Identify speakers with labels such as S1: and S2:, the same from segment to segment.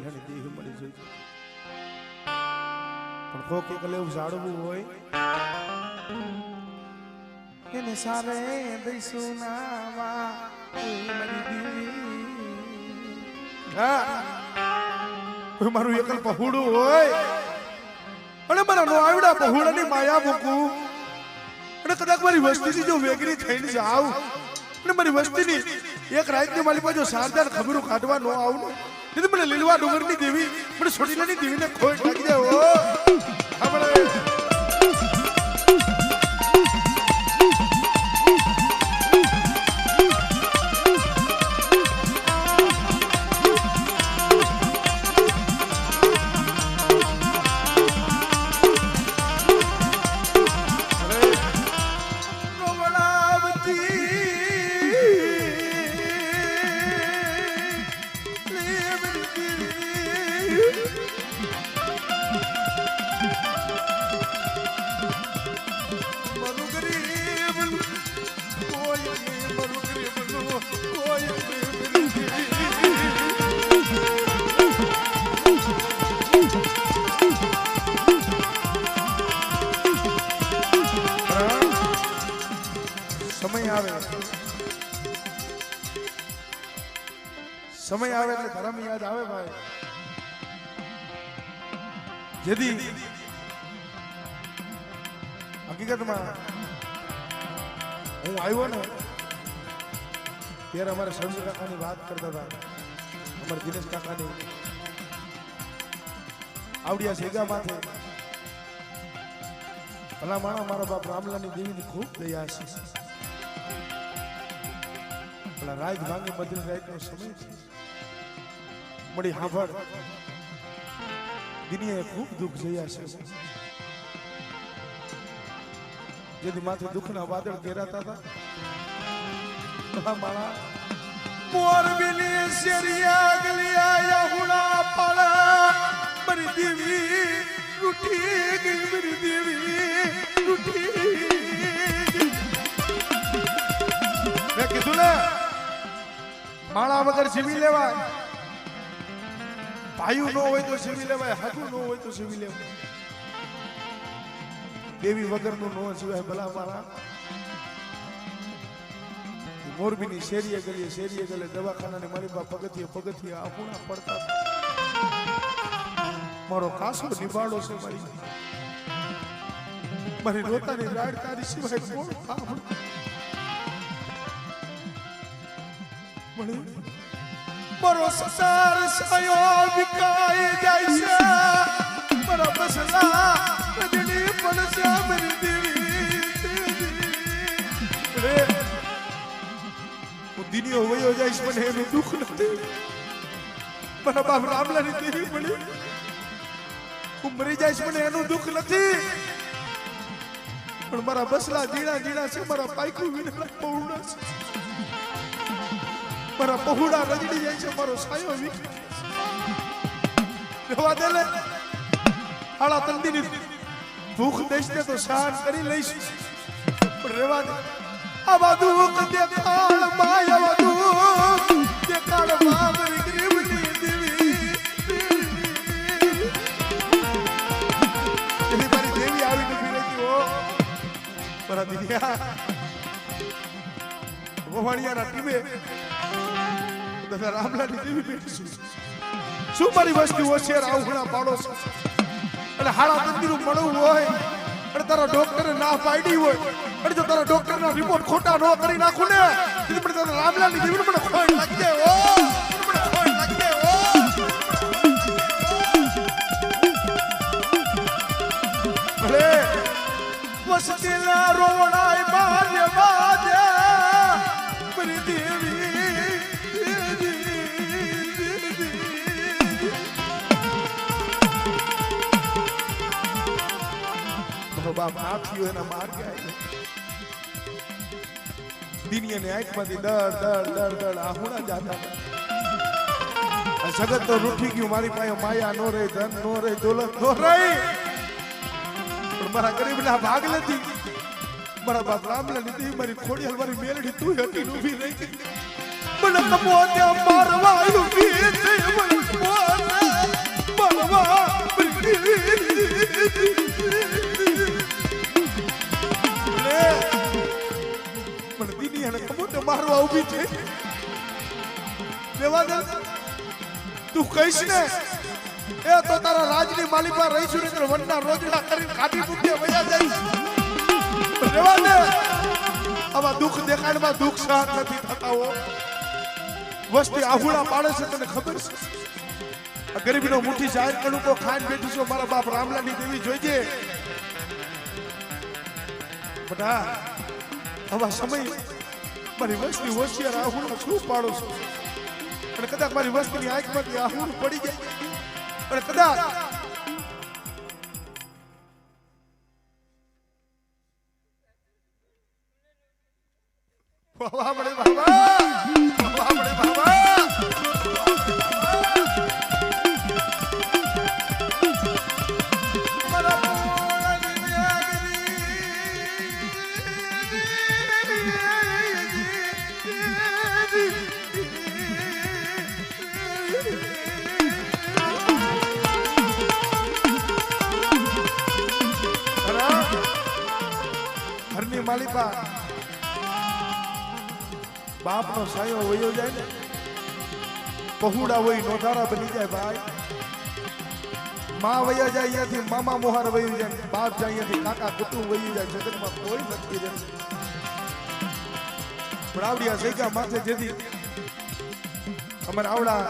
S1: ઘણી દેહ મળી જાય પણ કોક એક લેવું જાળવું હોય એને સારે દઈશું નાવા મારી દેવી કોઈ મારું એકલ પહોળું હોય અને મારા નો આવડા પહોળાની માયા મૂકું અને કદાચ મારી વસ્તીની જો વેગરી થઈને જાવ અને મારી વસ્તીની એક રાતની મારી પાસે શારદાર ખબરો કાઢવા ન આવું ને મને લીલવા ડુંગરની દેવી મને છોટીલાની દેવીને ખોટ લાગી જાય ઓ આપણે સમય આવે એટલે ધર્મ યાદ આવે ભાઈ જેથી હકીકતમાં હું આવ્યો ને ત્યારે અમારે શરજી કાકાની વાત કરતા હતા અમારે દિનેશ કાકાની આવડિયા સેગા માથે ભલા માણા મારા બાપ રામલાની દેવીની ખૂબ દયા છે પેલા રાજ ભાંગે બદલી રાતનો સમય છે મળી હાંભળ દુનિયાએ ખૂબ દુઃખ જોયા છે જેથી માથે દુઃખના વાદળ ઘેરાતા હતા માળા મોરબીની શેરિયા ગલિયા યાહુડા પાળા મારી દેવી રૂઠી ગઈ મારી દેવી રૂઠી મેં કીધું ને માળા વગર જીવી લેવાય ભાઈઓ ન હોય તો જીવી લેવાય હાથું ન હોય તો જીવી લેવાય દેવી વગરનું ન જીવાય ભલા મારા મોરબીની શેરીએ ગલે દવાખાનાની મારી બા પગથિયે આફુણા પડતા મારો કાસો નિભાડો છે મારી રોતાની રાડ તારી સિવાય કોણ મારો સંસાર સાયો વિકાઈ જાય છે મારા બસલા બદલી પડશે મારી દેવી હું દિનિયો વયો જઈશ મને એનું દુઃખ નથી મારા બાપ રામલાની દેવી મળી હું મરી જઈશ મને એનું દુઃખ નથી પણ મારા બસલા જીણા છે મારા પાયકું વિના પૌડા છે મારા પહોળા રજડી જાય છે મારો સાયો રેવા દે લે આળા તંદીની ભૂખ દેશને તો શાન કરી લઈશ પણ રેવા દે આ દુઃખ દેખાળ માયા દુઃખ દેખાળ મારી ગરીબની દેવી એની મારી દેવી આવી નથી રહેતી હો મારા દીદિયા વવાણિયાના ટીમે રામલાની દેવી બેઠી શું મારી વસ્તી હોશિયાર આવું પાડો અને હાડા મંદિરું મળવું હોય અને તારા ડોક્ટરે ના પાડી હોય અને જો તારા ડોક્ટરના રિપોર્ટ ખોટા ન કરી નાખું ને તો મને રામલાની દેવી મને ખોટ લાગી જાય ઓ મને ખોટ લાગી જાય ઓ ભલે વસ્તીના રોવણાય બાજે બાજે મારી દેવી બાપ આપ્યું એના માર્ગે દિનિયાની આંખમાંથી દળ આહુડા જાતા જગત તો રૂઠી ગયું મારી પાસે માયા નો રહી ધન નો રહી દોલત નો રહી પણ મારા ગરીબના ભાગ નથી મારા બાપ રામલા લીધી મારી ખોડિયાલ મારી મેલડી તું હતી ઊભી રહી મને કપો ત્યાં મારવા ઊભી થઈ મને કરવા ઊભી થઈ લેવા દે તું કહીશ ને એ તો તારા રાજની માલિકા રહીશું ને તો વનના રોજડા કરીને કાઢી મૂકી વયા જાય લેવા દે આવા દુઃખ દેખાડમાં દુઃખ સહન નથી થતા હો વસ્તી આહુડા પાડે છે તને ખબર છે આ ગરીબીનો મુઠ્ઠી જાહેર કરું કો ખાઈને બેઠી છો મારા બાપ રામલાની દેવી જોઈજે બટા આવા સમય મારી વસ્તી હોશિયાર આહુડા શું પાડો છો અને કદાચ મારી વસ્તીની આંખમાંથી આહુડ પડી જાય અને કદાચ બાબા મળે બાબા બાબા મળે બાબા ઘરની માલિકા બાપ નો સાયો વયો જાય ને પહુડા હોય નોધારા બની જાય ભાઈ માં વયા જાય અહીંયાથી મામા મોહાર વયું જાય બાપ જાય અહીંયાથી કાકા કુટુંબ વયું જાય જગતમાં કોઈ નથી રહે પણ આવડિયા જગ્યા માથે જેથી અમારા આવડા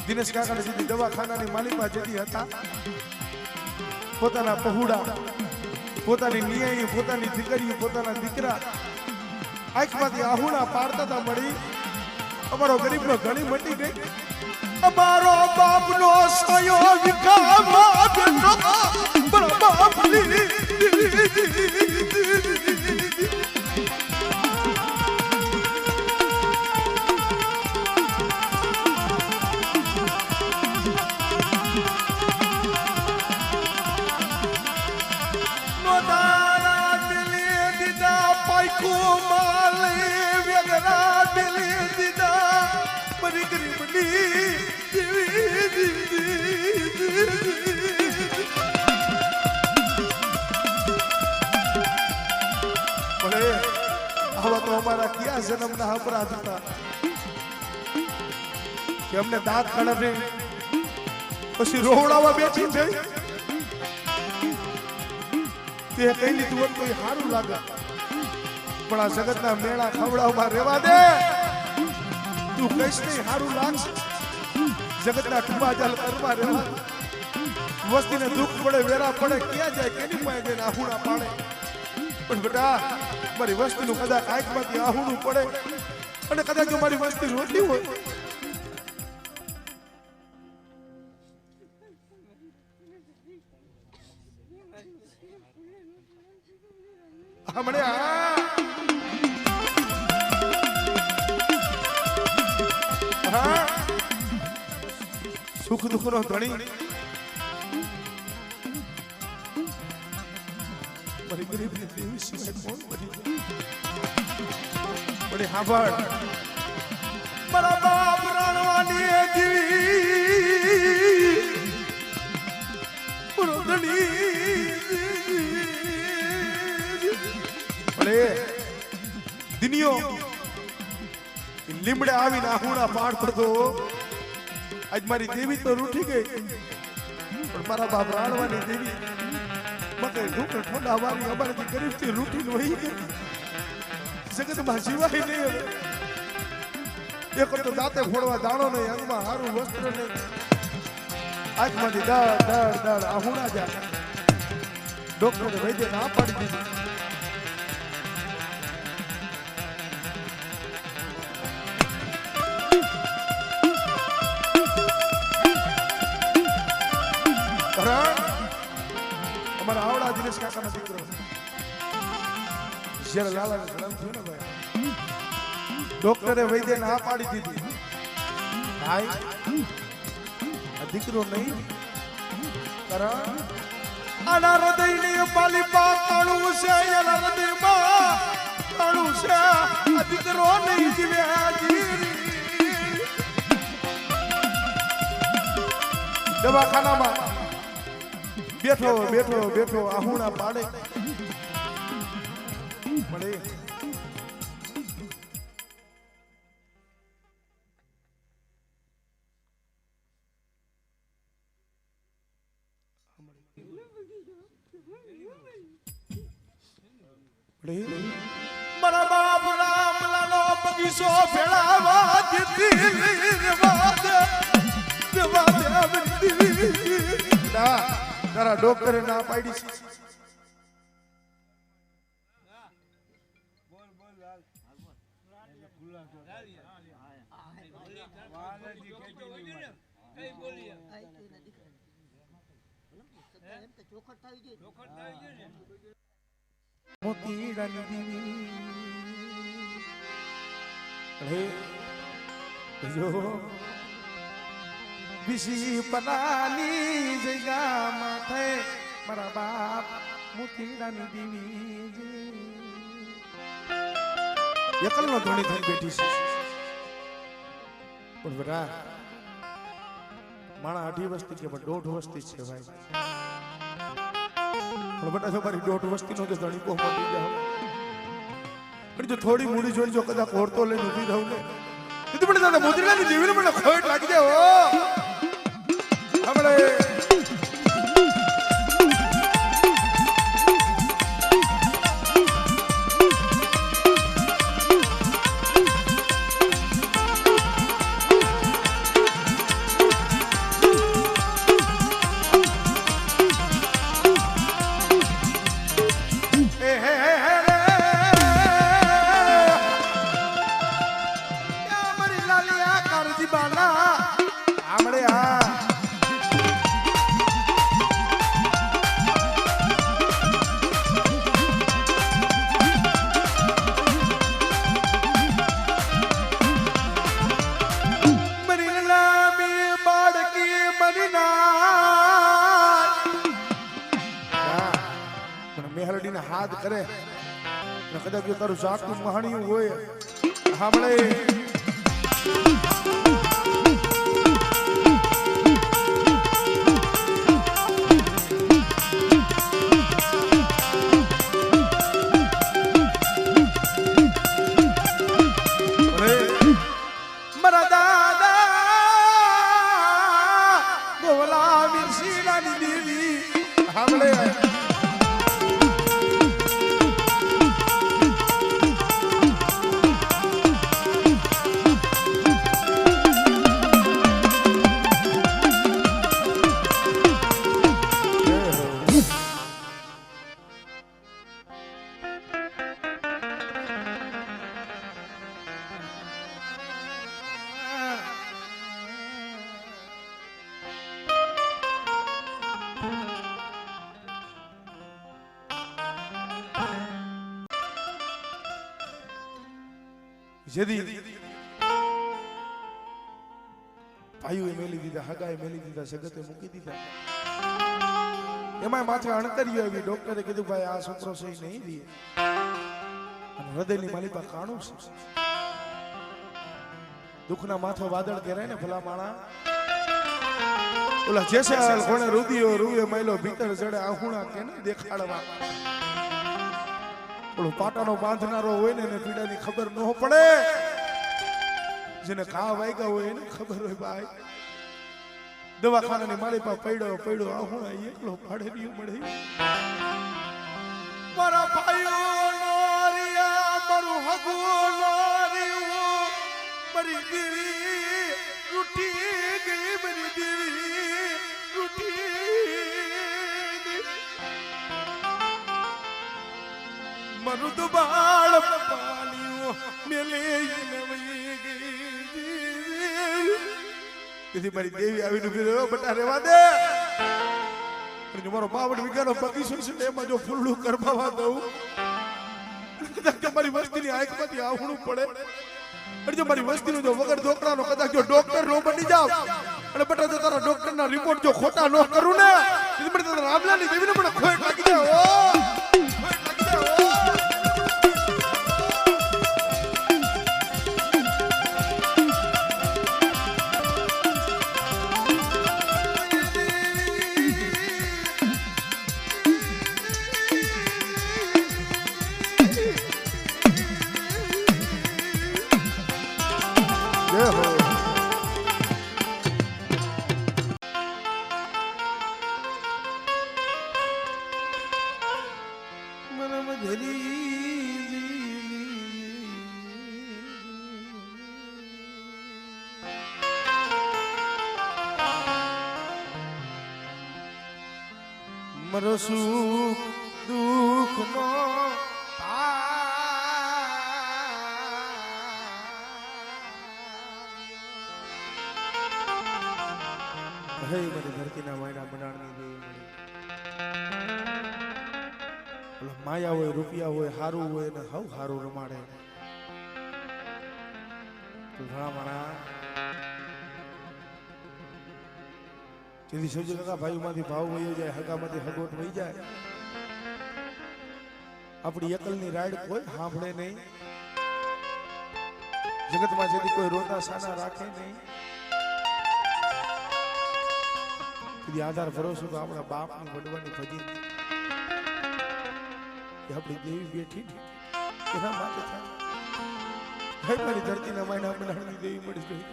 S1: દિનેશ કાકાને સીધી દવાખાનાની માલિકા જેથી હતા પોતાના પહુડા પોતાની નિયાઈ પોતાની દીકરીઓ પોતાના દીકરા આંખમાંથી આહુડા પાડતા હતા મળી અમારો ગરીબનો ઘણી મટી ગઈ અમારો બાપનો સાયો વિકામાં બેઠો મારા બાપની આવા તો અમારા ક્યાં જન્મના અપરાધ હતા કે અમને દાંત ખડે પછી રોવડાવા બેઠી થઈ તે કઈ લીધું હોત તો સારું લાગે પણ આ જગતના મેળા ખવડાવમાં રહેવા દે તું કઈશ નહીં સારું લાગશે જગતના ટુબાજાલ કરવા રહેવા વસ્તીને દુઃખ પડે વેરા પડે ક્યાં જાય કેની પાસે જઈને આહુડા પાડે પણ બેટા મારી વસ્તીનું કદાચ આંખમાંથી આહુડું પડે અને કદાચ જો મારી વસ્તી રોટલી હોય સુખ દુઃખ નો ધણી મારી ગરીબની દેવી સિવાય કોણ બની પણ હાંભળ મારા બાપ રાણવાની દેવી પૂરો ધણી અરે દિનિયો લીમડે આવીને આહુડા પાડતો તો આજ મારી દેવી તો રૂઠી ગઈ પણ મારા બાપ રાણવાની દેવી મકે ઢોકર ઠોડા વાળી અમારી ગરીબથી રૂઠી વહી ગઈ જગતમાં જીવાય નહીં એક તો દાંતે ફોડવા દાણો નહીં અંગમાં હારું વસ્ત્ર નહીં આંખમાંથી દળ દળ દળ આહુડા જાય ડોક્ટરે વૈદ્ય ના પાડી દીધી અમારા આવડા દિનેશ કાકાનો દીકરો જ્યારે લાલાનો જન્મ થયો ને ભાઈ ડોક્ટરે વૈદ્ય ના પાડી દીધી ભાઈ આ દીકરો નહીં કારણ આના હૃદયની માલિકા કાળું છે એના હૃદયમાં કાળું છે આ દીકરો નહીં જીવે દવાખાનામાં બેઠો બેઠો બેઠો આહુડા પાડે મળે મારા બાપ રામલાનો બગીચો ફેલાવા દીધી ના તારા ડોક્ટરે ના પાડી છે. મોતીડાની દેવી જો વિશી પનાની જગ્યામાં થઈ મારા બાપ મોતીડાની દેવી એકલનો ધોણી થઈ બેઠી છે. પણ બરા માણા 2.5 વસ્તી કે 1.5 વસ્તી છે ભાઈ. પણ બેટા જો મારી 1.5 વસ્તીનો જો ધણી કો મોટી જાવ પણ જો થોડી મૂડી જોઈ જો કદાચ ઓરતો લઈને ઊભી રહું ને તો મને દાદા મોતીડાની દેવીને મને ખોટ લાગી જાય ઓ આપણે હાથ કરે કદાચ જો તારું સાકું મહાણિયું હોય સાંભળે મારા દાદા ગોવલા વીરશીલાની દેવી સાંભળે જેદી ભાઈઓએ મેલી દીધા, હગાએ મેલી દીધા, જગતે મૂકી દીધા. એમાં માથે અણતરીઓ આવી. ડોક્ટરે કીધું ભાઈ આ છોકરો સહી નહીં દે અને હૃદયની માલિકા કાણું છે. દુઃખના માથે વાદળ ઘેરાય ને ભલા માણા ઓલા જેસાલ કોણે રુદિયો રૂએ મહિલો ભીતર જડે આહુણા કે ને દેખાડવા ઓલો પાટાનો બાંધનારો હોય ને એને પીડાની ખબર ન પડે. જેને ઘા વાગ્યા હોય એને ખબર હોય ભાઈ. દવાખાનાની મારી પાસે પડ્યો આહુણા એકલો ભાડે રહ્યું મળે. મારા ભાઈઓ નોરિયા મારું હગો નોરિયો મારી દેવી રૂઠી ગઈ, મારી દેવી રૂઠી મરુદ બાળ પાલિયો મેલે નવી ગઈ. તેથી મારી દેવી આવીને ઉભી રહ્યો, બટા રેવા દે. જો મારો 52 વીઘાનો બગીચો છે એમાં જો ફૂલડું કરવાવા દઉં કદાચ તમારી વસ્તીની આંખમાંથી આહુણું પડે અને જો મારી વસ્તીનો જો વગર ડોક્ટરનો કદાચ જો ડોક્ટર નો બની જાવ અને બટા જો તારા ડોક્ટરના રિપોર્ટ જો ખોટા ન કરું ને તો મને તારા રામલાની દેવીને મને ખોટ લાગી જાય. મરો સુખ દુઃખ નો હે મારી ધરતીના માયના બનાણની દેવી મળી માયા હોય રૂપિયા હોય હારું હોય ને હવ હારું રમાડે તો ઘણા માણા જેથી સૌજી કાકા ભાઈમાંથી ભાવ વયો જાય હગામાંથી હગોટ વહી જાય આપણી એકલની રાઈડ કોઈ સાંભળે નહીં જગતમાં જેથી કોઈ રોતા સાના રાખે નહીં આધાર ભરોસો તો આપણા બાપની વડવાની ભજી આપણી દેવી બેઠી એના માટે થાય મારી ધરતીના માયના બનાવની દેવી મળી ગઈ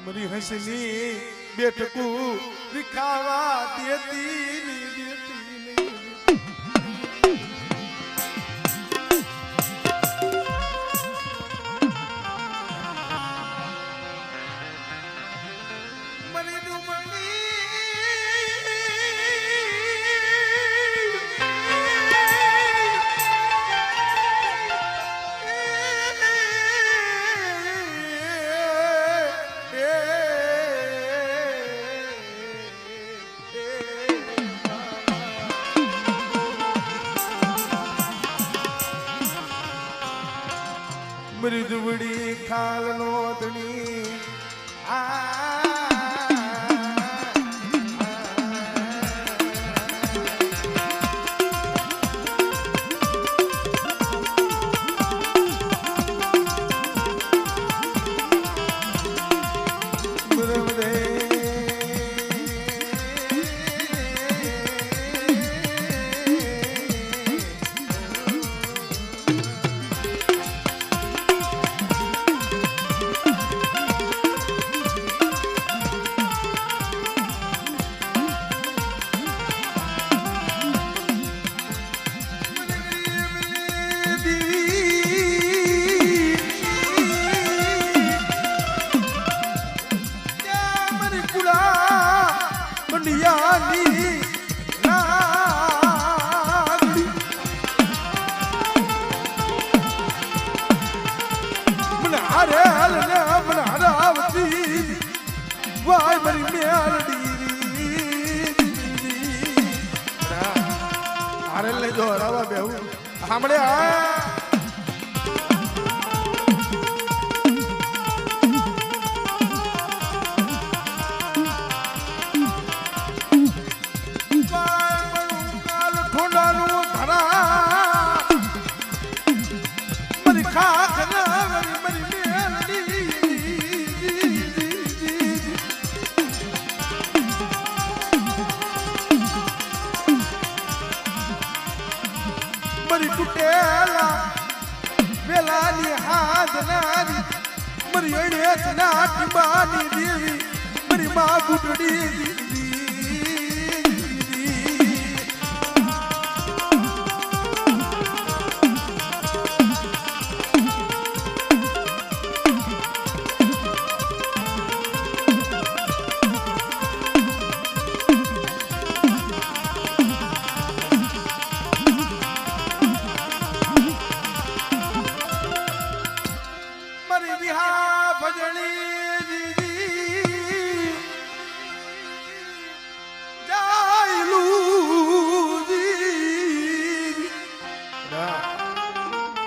S1: મરી હસની બેઠકું વિખાવા દેતી મૃદુવડી ખાલ નો ધણી સાંભળે મરી તૂટેલા વેલાની હાથનારી મરી અડેસ નાટી બાની દેવી મરી માં બુટડી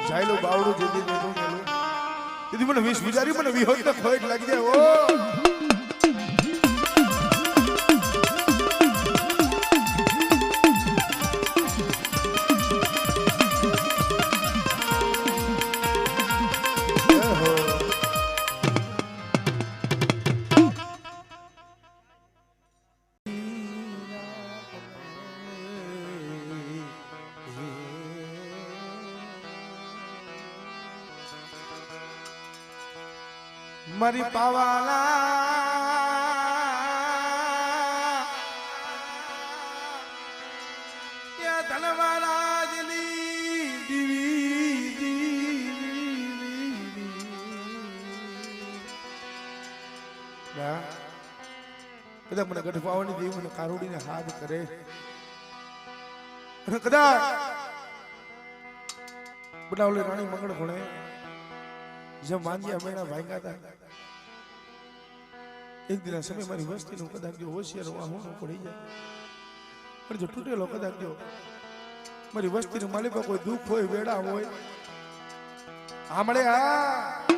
S1: જાયલું બાવડું જેદી બેઠું ગયેલું તેથી મને વીસ ગુજારી મને વિહોત ને ખોટ લાગી જાય ઓ મારી પાવાલા યા ધનવાલા જલી દીવી કદાચ મને ગઢવાવાની દેવી મને કારુડીને હાથ કરે અને કદાચ બનાવલી રાણી મંગળ ભણે જેમ માંજ્યા મેળા ભાંગ્યા હતા એક દિન સમય મારી વસ્તીનું કદાચ જો હોશિયાર વાહું પડી જાય પણ જો તૂટેલો કદાચ જો મારી વસ્તીનું માલિકા કોઈ દુઃખ હોય વેડા હોય આમળે આ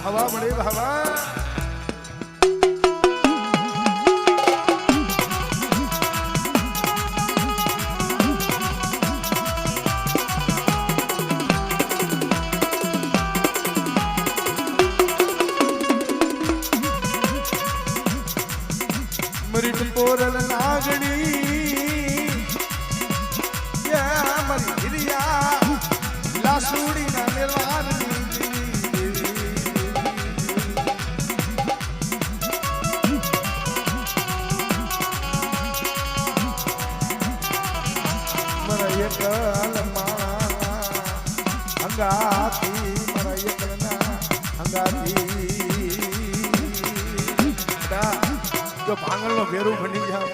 S1: હવા મળે હવા મરીટ પોરલ નાગણી મરી હિરિયા લાસુડી ના મેલવાની હંગાતી મારા એકલના હંગાતી જો ભાંગલનો ભેરું બની જાવ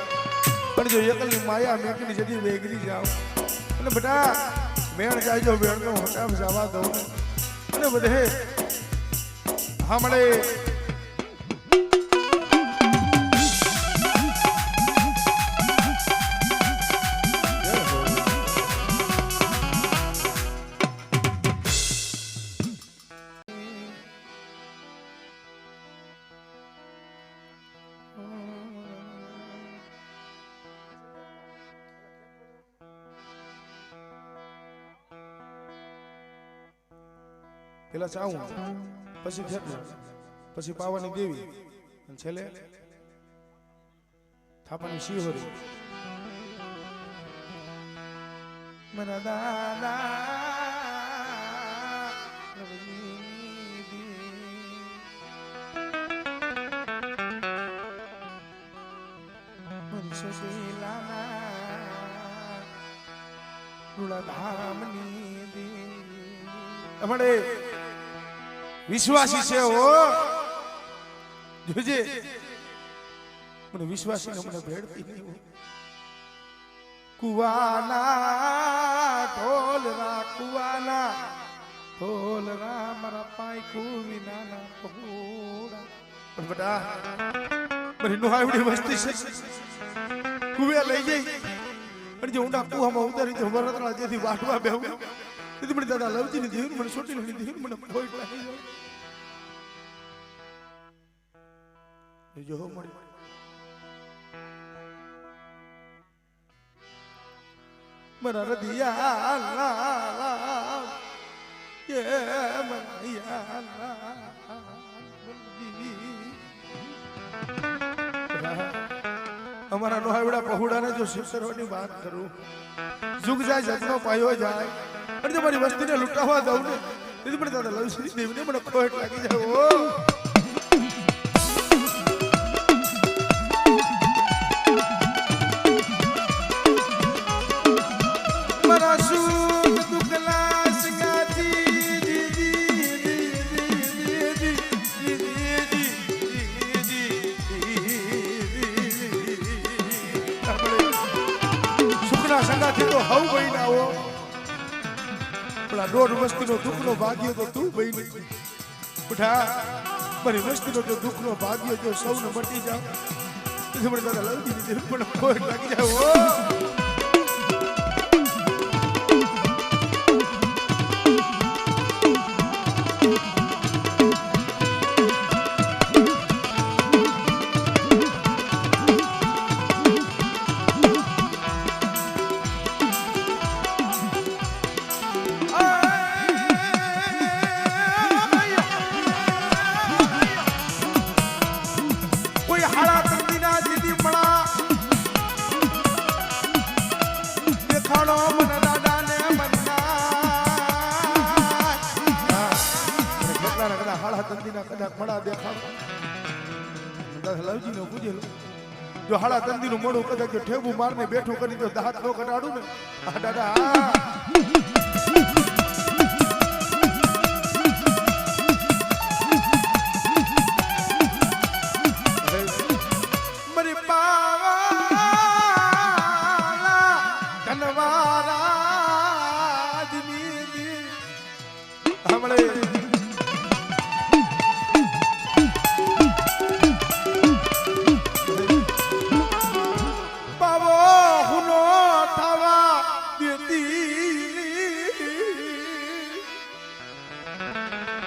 S1: પણ જો એકલની માયા મેકની જદી વેગરી જાવ અને બેટા મેણ જાયજો મેણનો હટામ જવા દઉં અને બધે હમણે પેલા ચાવું પછી ખેતર પછી પાવાની દેવી અને છેલ્લે થાપાની શિહોરી મારા દાદા અમારે વિશ્વાસી છે હો જોજે મને વિશ્વાસી મને ભેડતી નહીં કુવાના ઢોલરા મારા પાય કુવી નાના પહોળા પણ બટા મારી નો આવડી વસ્તી છે કુવે લઈ જઈ અને જે ઊંડા કુવામાં ઉતારી તો વરતરા જેથી વાટવા બેહું તેથી મને દાદા લવજી ની દેવ મને છોટી ની દેવ મને કોઈ લાગી જાય જો મળી મારા રદિયા લા યે મૈયા અમારા નોહાવડા પહોડાને જો શિવસરોની વાત કરું જુગ જાય જગનો પાયો જાય અને તમારી વસ્તીને લૂંટાવા દઉં ને તેથી પણ દાદા લવશ્રી દેવને મને ખોટ લાગી જાય ઓ મારા દુઃખના સંગાથી તો હવ બહીના હો પેલા દોઢ વસ્તીનો દુઃખનો ભાગ્ય તો તું બહીની ઉઠા મારી વસ્તીનો તો દુઃખનો ભાગ્ય જો સૌને મટી જાવ તો મને દાદા લાવી દીધી પણ કોઈ લાગી જાય હો જો હાડા તંદી નું મોડું કદાચ જો ઠેબું મારને બેઠું કરી તો દાંત નો કટાડું ને આ દાદા મરી પાવા કનવારા દિની હમણે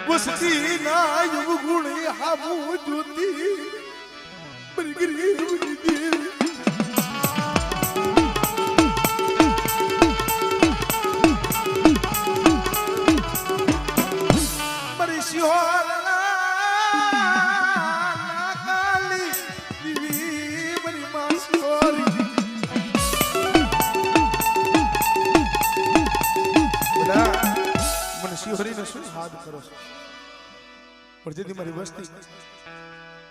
S1: વસ્તી ના યુગ ગુણ હામુ જ્યોતિ બરગરી ઉડી મરી સિહોરના કાલી દીવી મરી માસોરી બડા મને સિહોરીને શું હાથ કરો છો પણ જેથી મારી વસ્તી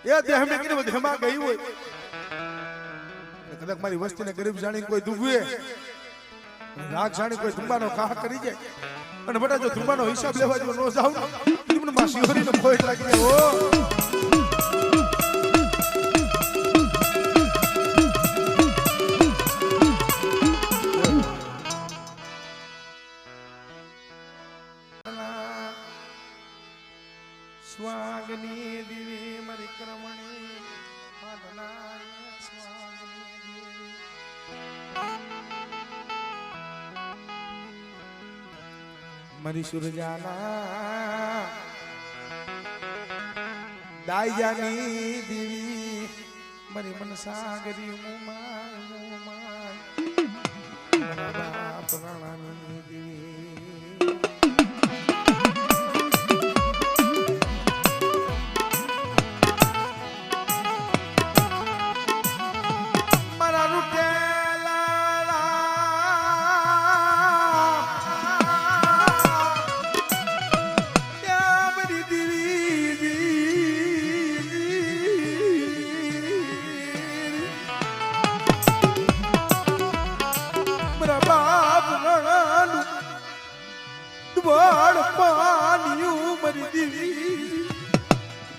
S1: એ દેહ મેં કીને દેહમાં ગઈ હોય કદાચ મારી વસ્તીને ગરીબ જાણી કોઈ દુભવે રાગ જાણી કોઈ ધુંબાનો કાહ કરી જાય અને બટા જો ધુંબાનો હિસાબ લેવા જો નો જાવ ને મને માં શિહોરીનો ખોટ લાગી જાય ઓ સ્વાગની દીવી મારી કરમણી માધના સ્વાગની દીવી મારી સુરજાના દાયાની દીવી મારી મનસાગરી મુમાય મારા બાપ રાણાની દીવી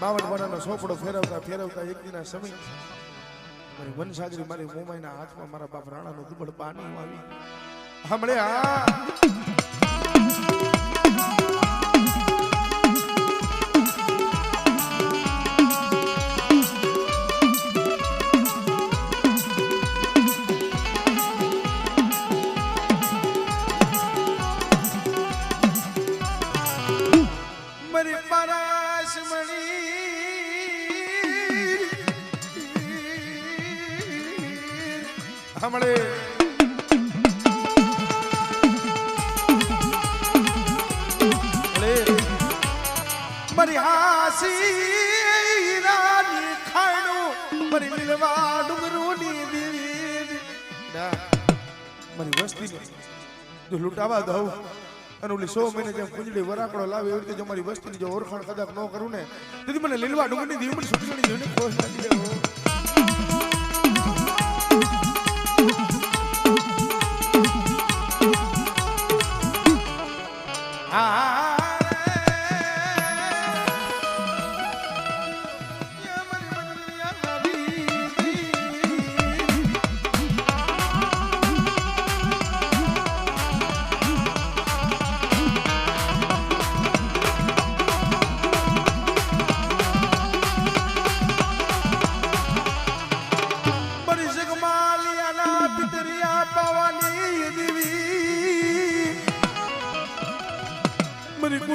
S1: બાવળવાળાનો સોપડો ફેરવતા ફેરવતા એક દિના સમય મારી વનસાગરી મારી મોમાઈના હાથમાં મારા બાપ રાણાનો દુબળ પાણી આવી હમણે આ હમણે મારી હાસી રાની ખાણું મારી લીલવા ડુંગરોની દેવી મારી વસ્તી જો લૂંટાવા દઉં અને ઓલી 100 મહિને જેમ કુંજડી વરાકડો લાવે એવી રીતે જો મારી વસ્તીની જો ઓળખાણ કદાચ ન કરું ને તેથી મને લીલવા ડુંગરની દેવી મને સુટણી જોઈને ખોશ લાગી જાય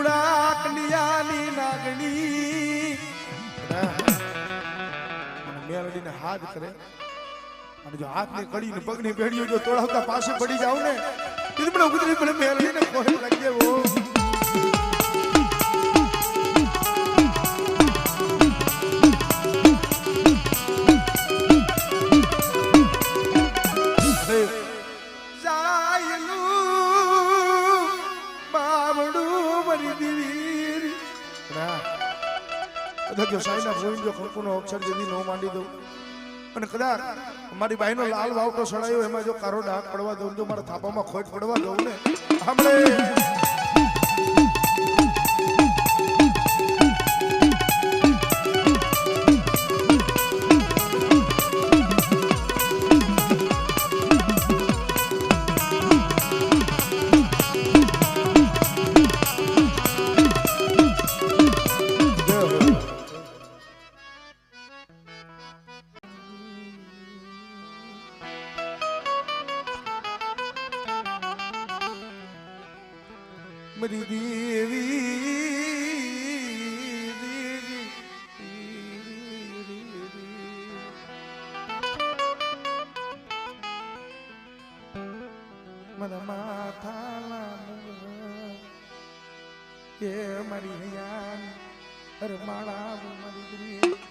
S1: લુગડા કન્યાની નાગણી મેલડીને હાથ કરે અને જો હાથની કડી ને પગની બેડીઓ જો તોડાવતા પાસે પડી જાવ ને તો મને ઉગતરી મને મેલડીને કોઈ લાગે વો સાઈના ભૂલ જો ખડકોનો અક્ષર જેવી ન માંડી દઉં અને કદાચ મારી બાઈનો લાલ વાવટો સડાયો એમાં જો કારો ડાઘ પડવા દઉં જો મારા થાપામાં ખોટ પડવા દઉં ને સાંભળે મારી દેવી મારા માથાના એ મારી હૈયા અરે માળા મારી દેવી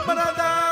S1: Manada